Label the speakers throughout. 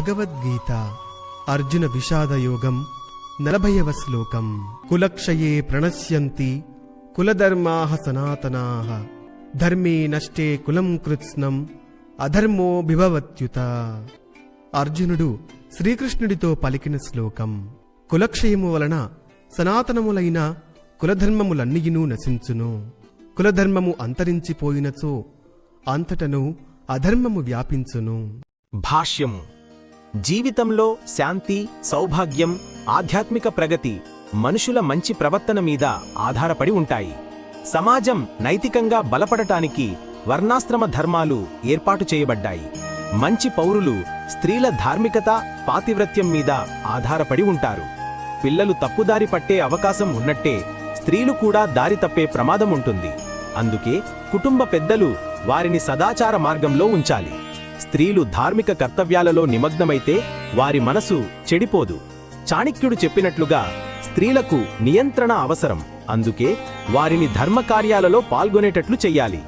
Speaker 1: భగవద్గీత అర్జున విషాదయోగం 40వ శ్లోకం. కులక్షయే ప్రణశ్యంతి కులధర్మాః సనాతనాః ధర్మే నష్టే కులం కృత్స్నం అధర్మో బిభవత్యుత. అర్జునుడు శ్రీకృష్ణుడితో పలికిన శ్లోకం. కులక్షయము వలన సనాతనములైన కులధర్మములన్నియునూ నశించును. కులధర్మము అంతరించిపోయినచో అంతటను అధర్మము వ్యాపించును.
Speaker 2: భాష్యము. జీవితంలో శాంతి, సౌభాగ్యం, ఆధ్యాత్మిక ప్రగతి మనుషుల మంచి ప్రవర్తన మీద ఆధారపడి ఉంటాయి. సమాజం నైతికంగా బలపడటానికి వర్ణాశ్రమ ధర్మాలు ఏర్పాటు చేయబడ్డాయి. మంచి పౌరులు స్త్రీల ధార్మికత, పాతివ్రత్యం మీద ఆధారపడి ఉంటారు. పిల్లలు తప్పుదారి పట్టే అవకాశం ఉన్నట్టే స్త్రీలు కూడా దారి తప్పే ప్రమాదం ఉంటుంది. అందుకే కుటుంబ పెద్దలు వారిని సదాచార మార్గంలో ఉంచాలి. స్త్రీలు ధార్మిక కర్తవ్యాలలో నిమగ్నమైతే వారి మనసు చెడిపోదు. చాణక్యుడు చెప్పినట్లుగా స్త్రీలకు నియంత్రణ అవసరం. అందుకే వారిని ధర్మకార్యాలలో పాల్గొనేటట్లు చెయ్యాలి.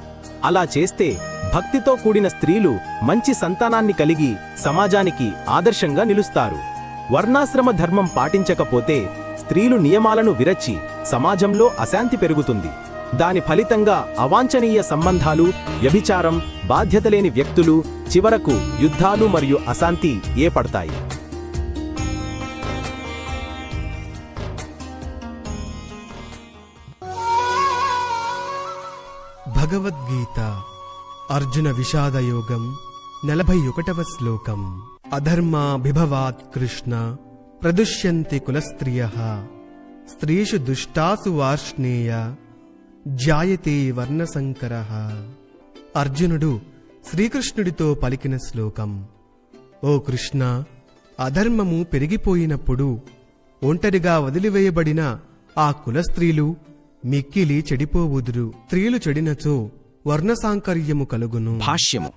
Speaker 2: అలా చేస్తే భక్తితో కూడిన స్త్రీలు మంచి సంతానాన్ని కలిగి సమాజానికి ఆదర్శంగా నిలుస్తారు. వర్ణాశ్రమ ధర్మం పాటించకపోతే స్త్రీలు నియమాలను విరచి సమాజంలో అశాంతి పెరుగుతుంది. దాని ఫలితంగా అవాంఛనీయ సంబంధాలు, వ్యభిచారం, బాధ్యతలేని వ్యక్తులు, చివరకు యుద్ధాలు మరియు అశాంతి ఏర్పడతాయి.
Speaker 1: భగవద్గీత అర్జున విషాదయోగం 41వ శ్లోకం. అధర్మా బిభవాత్ కృష్ణ ప్రదుష్యంతి కులస్త్రియః స్త్రీషు దుష్టాసు వార్ష్ణేయ జాయతే వర్ణసంకరః. అర్జునుడు శ్రీకృష్ణుడితో పలికిన శ్లోకం. ఓ కృష్ణ, అధర్మము పెరిగిపోయినప్పుడు ఒంటరిగా వదిలివేయబడిన ఆ కులస్త్రీలు మిక్కిలి చెడిపోవుదురు. స్త్రీలు చెడినచో వర్ణసాంకర్యము కలుగును.
Speaker 3: భాష్యము.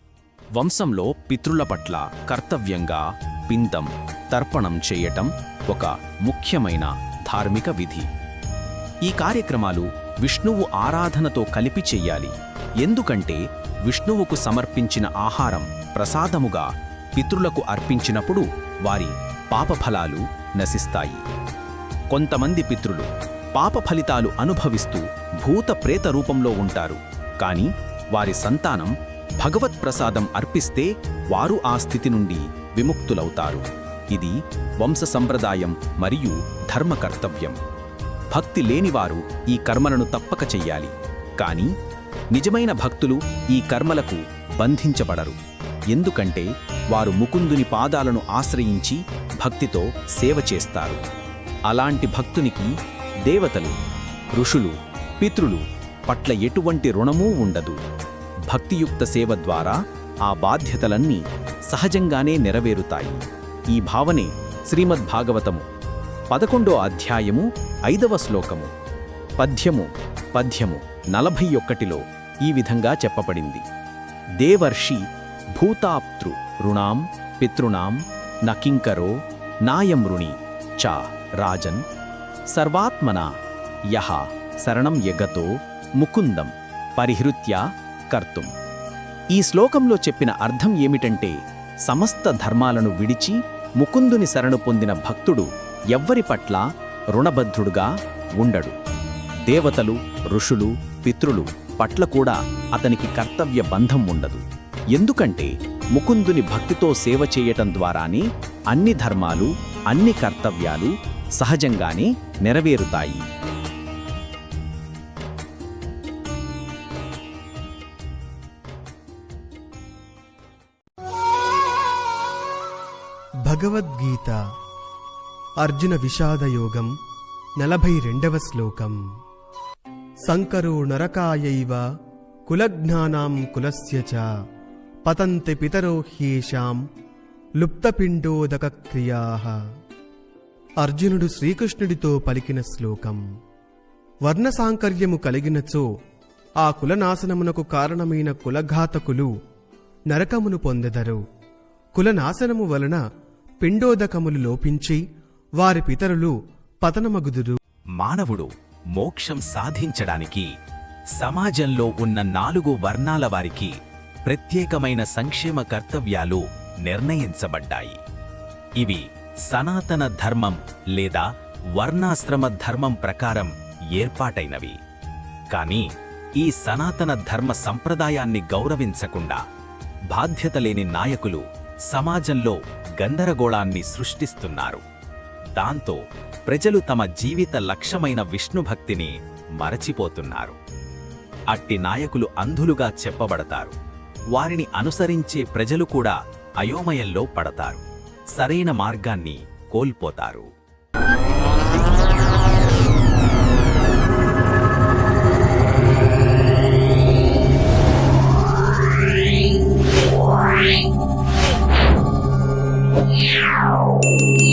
Speaker 3: వంశంలో పితృల పట్ల కర్తవ్యంగా పిండం, తర్పణం చేయటం ఒక ముఖ్యమైన ధార్మిక విధి. ఈ కార్యక్రమాలు విష్ణువు ఆరాధనతో కలిపి చెయ్యాలి. ఎందుకంటే విష్ణువుకు సమర్పించిన ఆహారం ప్రసాదముగా పితృలకు అర్పించినప్పుడు వారి పాపఫలాలు నశిస్తాయి. కొంతమంది పితృలు పాప ఫలితాలు అనుభవిస్తూ భూత ప్రేత రూపంలో ఉంటారు. కాని వారి సంతానం భగవత్ ప్రసాదం అర్పిస్తే వారు ఆ స్థితి నుండి విముక్తులవుతారు. ఇది వంశ సంప్రదాయం మరియు ధర్మ కర్తవ్యం. భక్తి లేనివారు ఈ కర్మలను తప్పక చెయ్యాలి. కాని నిజమైన భక్తులు ఈ కర్మలకు బంధించబడరు. ఎందుకంటే వారు ముకుందుని పాదాలను ఆశ్రయించి భక్తితో సేవ చేస్తారు. అలాంటి భక్తునికి దేవతలు, ఋషులు, పితృలు పట్ల ఎటువంటి రుణమూ ఉండదు. భక్తియుక్త సేవ ద్వారా ఆ బాధ్యతలన్నీ సహజంగానే నెరవేరుతాయి. ఈ భావనే శ్రీమద్భాగవతము 11వ అధ్యాయము 5వ శ్లోకము పద్యము 41లో ఈ విధంగా చెప్పబడింది. దేవర్షి భూతాప్తృ రుణాం పితృణాం నకింకరో నాయమృణి చ రాజన్ సర్వాత్మనా యః శరణం యగతో ముకుందం పరిహృత్య కర్తుం. ఈ శ్లోకంలో చెప్పిన అర్థం ఏమిటంటే, సమస్త ధర్మాలను విడిచి ముకుందుని శరణు పొందిన భక్తుడు ఎవ్వరి పట్ల రుణబద్ధుడుగా ఉండడు. దేవతలు, ఋషులు, పితృలు పట్ల కూడా అతనికి కర్తవ్య బంధం ఉండదు. ఎందుకంటే ముకుందుని భక్తితో సేవ చేయటం ద్వారానే అన్ని ధర్మాలు, అన్ని కర్తవ్యాలు సహజంగానే నెరవేరుతాయి.
Speaker 1: భగవద్గీత అర్జున విషాదయోగం 42వ శ్లోకం. సంకరో నరకాయైవ కులజ్ఞానాం కులస్య చ పతంతి పితరో హ్యేషాం లుప్తపిండోదక క్రియాః. అర్జునుడు శ్రీకృష్ణుడితో పలికిన శ్లోకం. వర్ణసాంకర్యము కలిగినచో ఆ కులనాశనమునకు కారణమైన కులఘాతకులు నరకమును పొందెదరు. కులనాశనము వలన పిండోదకములు లోపించి వారి పితరులు పతనమగుదురు.
Speaker 4: మానవుడు మోక్షం సాధించడానికి సమాజంలో ఉన్న 4 వర్ణాల వారికి ప్రత్యేకమైన సంక్షేమ కర్తవ్యాలు నిర్ణయించబడ్డాయి. ఇవి సనాతన ధర్మం లేదా వర్ణాశ్రమ ధర్మం ప్రకారం ఏర్పాటైనవి. కాని ఈ సనాతన ధర్మ సంప్రదాయాన్ని గౌరవించకుండా బాధ్యతలేని నాయకులు సమాజంలో గందరగోళాన్ని సృష్టిస్తున్నారు. దాంతో ప్రజలు తమ జీవిత లక్ష్యమైన విష్ణుభక్తిని మరచిపోతున్నారు. అట్టి నాయకులు అంధులుగా చెప్పబడతారు. వారిని అనుసరించే ప్రజలు కూడా అయోమయంలో పడతారు. సరైన మార్గాన్ని కోల్పోతారు.
Speaker 5: Yeah.